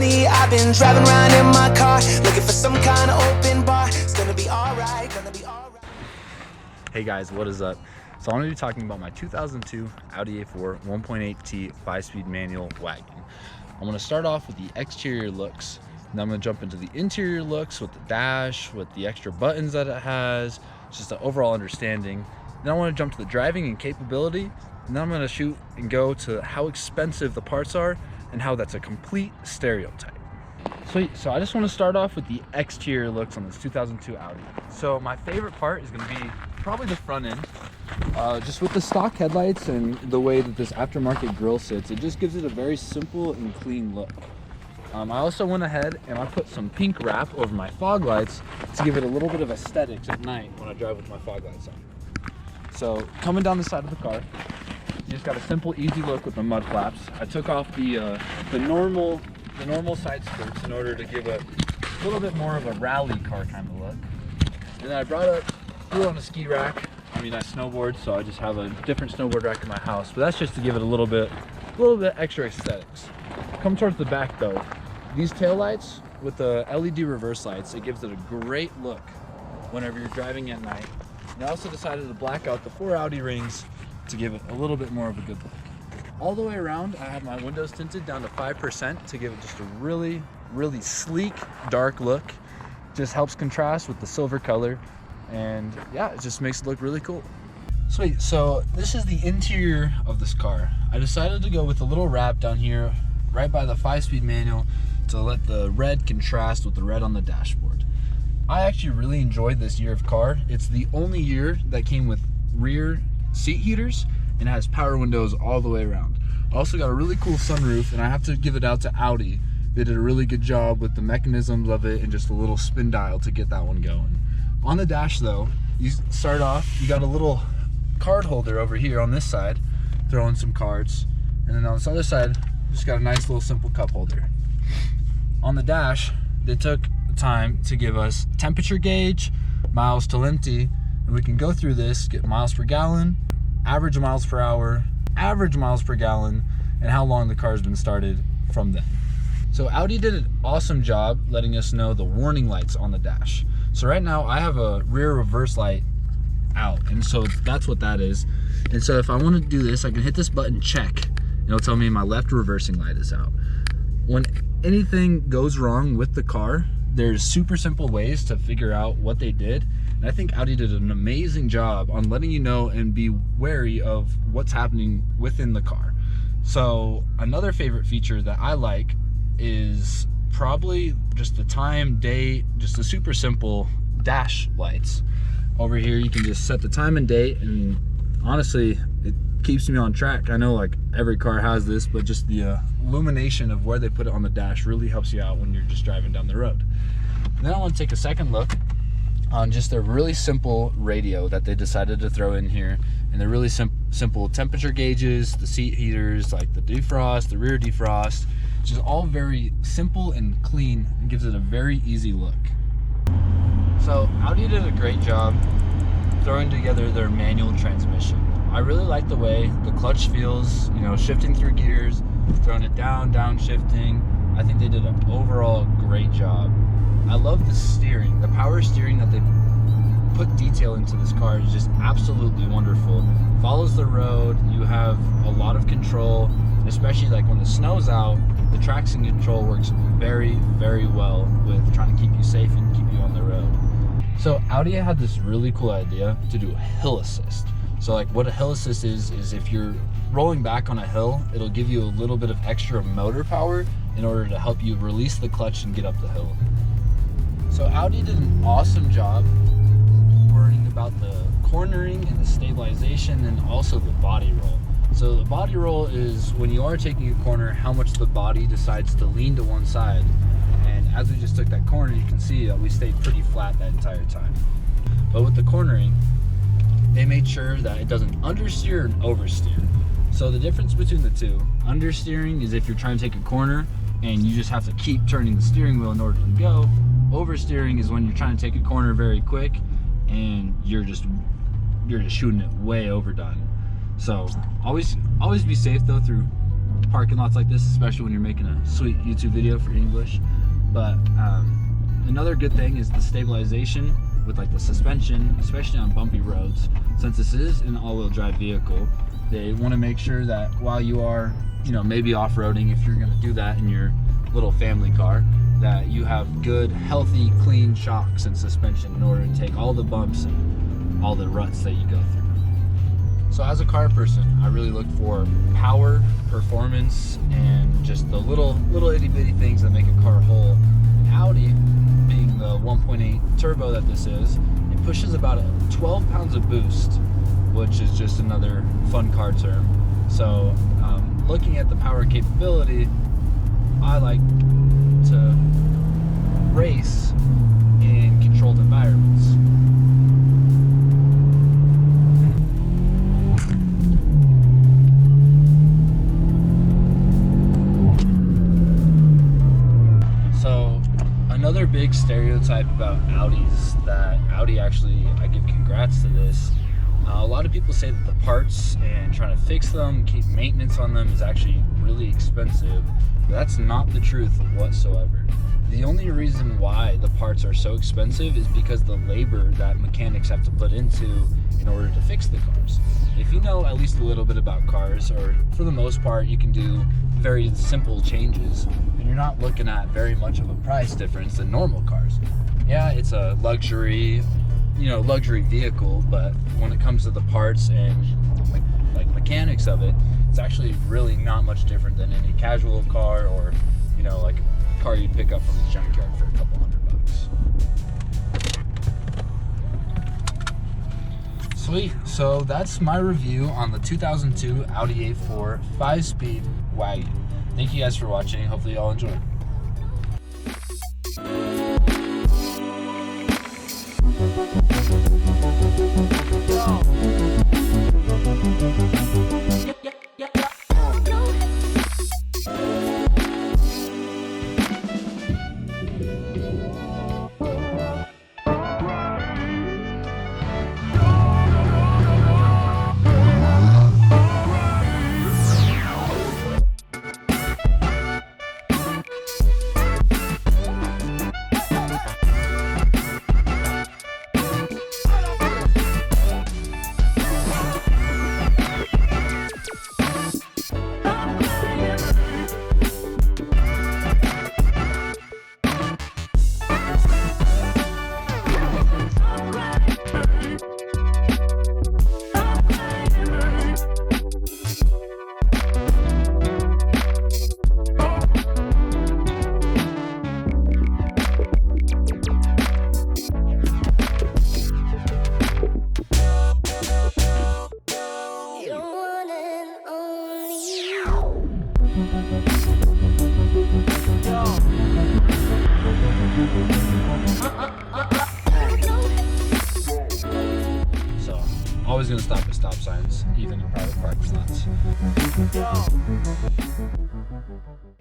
money. I've been driving around in my car, looking for some kind of open bar. It's gonna be alright, gonna be alright. Hey guys, what is up? So I'm going to be talking about my 2002 Audi A4 1.8T 5-speed manual wagon. I'm going to start off with the exterior looks, and then I'm going to jump into the interior looks with the dash, with the extra buttons that it has, just an overall understanding. Then I want to jump to the driving and capability, and then I'm going to shoot and go to how expensive the parts are and how that's a complete stereotype. Sweet, so I just want to start off with the exterior looks on this 2002 Audi. So my favorite part is going to be probably the front end. Just with the stock headlights and the way that this aftermarket grille sits, it just gives it a very simple and clean look. I also went ahead and I put some pink wrap over my fog lights to give it a little bit of aesthetics at night when I drive with my fog lights on. So coming down the side of the car, you just got a simple, easy look with the mud flaps. I took off the normal side skirts in order to give a little bit more of a rally car kind of look. And then I threw on a ski rack. I mean, I snowboard, so I just have a different snowboard rack in my house, but that's just to give it a little bit extra aesthetics. Come towards the back though, these tail lights with the LED reverse lights, it gives it a great look whenever you're driving at night. And I also decided to black out the 4 Audi rings to give it a little bit more of a good look. All the way around, I have my windows tinted down to 5% to give it just a really, really sleek, dark look. Just helps contrast with the silver color. And yeah, it just makes it look really cool. Sweet, so this is the interior of this car. I decided to go with a little wrap down here, right by the 5-speed manual, to let the red contrast with the red on the dashboard. I actually really enjoyed this year of car. It's the only year that came with rear seat heaters and has power windows all the way around. I also got a really cool sunroof, and I have to give it out to Audi. They did a really good job with the mechanisms of it and just a little spin dial to get that one going. On the dash though, you start off, you got a little card holder over here on this side, throw in some cards, and then on this other side, you just got a nice little simple cup holder. On the dash, they took the time to give us temperature gauge, miles till empty, and we can go through this, get miles per gallon, average miles per hour, average miles per gallon, and how long the car's been started from then. So Audi did an awesome job letting us know the warning lights on the dash. So right now I have a rear reverse light out, and so that's what that is. And so if I want to do this, I can hit this button, check, and it'll tell me my left reversing light is out. When anything goes wrong with the car, there's super simple ways to figure out what they did. And I think Audi did an amazing job on letting you know and be wary of what's happening within the car. So another favorite feature that I like is probably just the time, date, just the super simple dash lights. Over here you can just set the time and date, and honestly it keeps me on track. I know like every car has this, but just the illumination of where they put it on the dash really helps you out when you're just driving down the road. And then I want to take a second look on just their really simple radio that they decided to throw in here, and the really simple temperature gauges, the seat heaters, like the defrost, the rear defrost. It's just all very simple and clean and gives it a very easy look. So Audi did a great job throwing together their manual transmission. I really like the way the clutch feels, you know, shifting through gears, throwing it down, downshifting. I think they did an overall great job. I love the steering, the power steering that they put detail into this car is just absolutely wonderful. Follows the road, you have a lot of control, especially like when the snow's out. The traction control works very, very well with trying to keep you safe and keep you on the road. So Audi had this really cool idea to do a hill assist. So like what a hill assist is if you're rolling back on a hill, it'll give you a little bit of extra motor power in order to help you release the clutch and get up the hill. So Audi did an awesome job worrying about the cornering and the stabilization and also the body roll. So the body roll is when you are taking a corner, how much the body decides to lean to one side. And as we just took that corner, you can see that we stayed pretty flat that entire time. But with the cornering, they made sure that it doesn't understeer and oversteer. So the difference between the two, understeering is if you're trying to take a corner and you just have to keep turning the steering wheel in order to go. Oversteering is when you're trying to take a corner very quick and you're just shooting it way overdone. So always be safe though through parking lots like this, especially when you're making a sweet YouTube video for English. But another good thing is the stabilization with like the suspension, especially on bumpy roads. Since this is an all-wheel drive vehicle, they want to make sure that while you are, you know, maybe off-roading, if you're going to do that in your little family car, that you have good, healthy, clean shocks and suspension in order to take all the bumps and all the ruts that you go through. So as a car person, I really look for power, performance, and just the little itty bitty things that make a car whole. And Audi, being the 1.8 turbo that this is, it pushes about 12 pounds of boost, which is just another fun car term. So looking at the power capability, I like to race in controlled environments. So another big stereotype about Audis that Audi actually, I give congrats to this. A lot of people say that the parts and trying to fix them, keep maintenance on them is actually really expensive. But that's not the truth whatsoever. The only reason why the parts are so expensive is because the labor that mechanics have to put into in order to fix the cars. If you know at least a little bit about cars, or for the most part you can do very simple changes, and you're not looking at very much of a price difference than normal cars. Yeah, it's a luxury vehicle, but when it comes to the parts and like mechanics of it, it's actually really not much different than any casual car, or like a car you'd pick up from the junkyard for a couple $100. Sweet. So that's my review on the 2002 Audi A4 5-speed wagon. Thank you guys for watching. Hopefully you all enjoyed. So, always gonna stop at stop signs, even in private parking lots.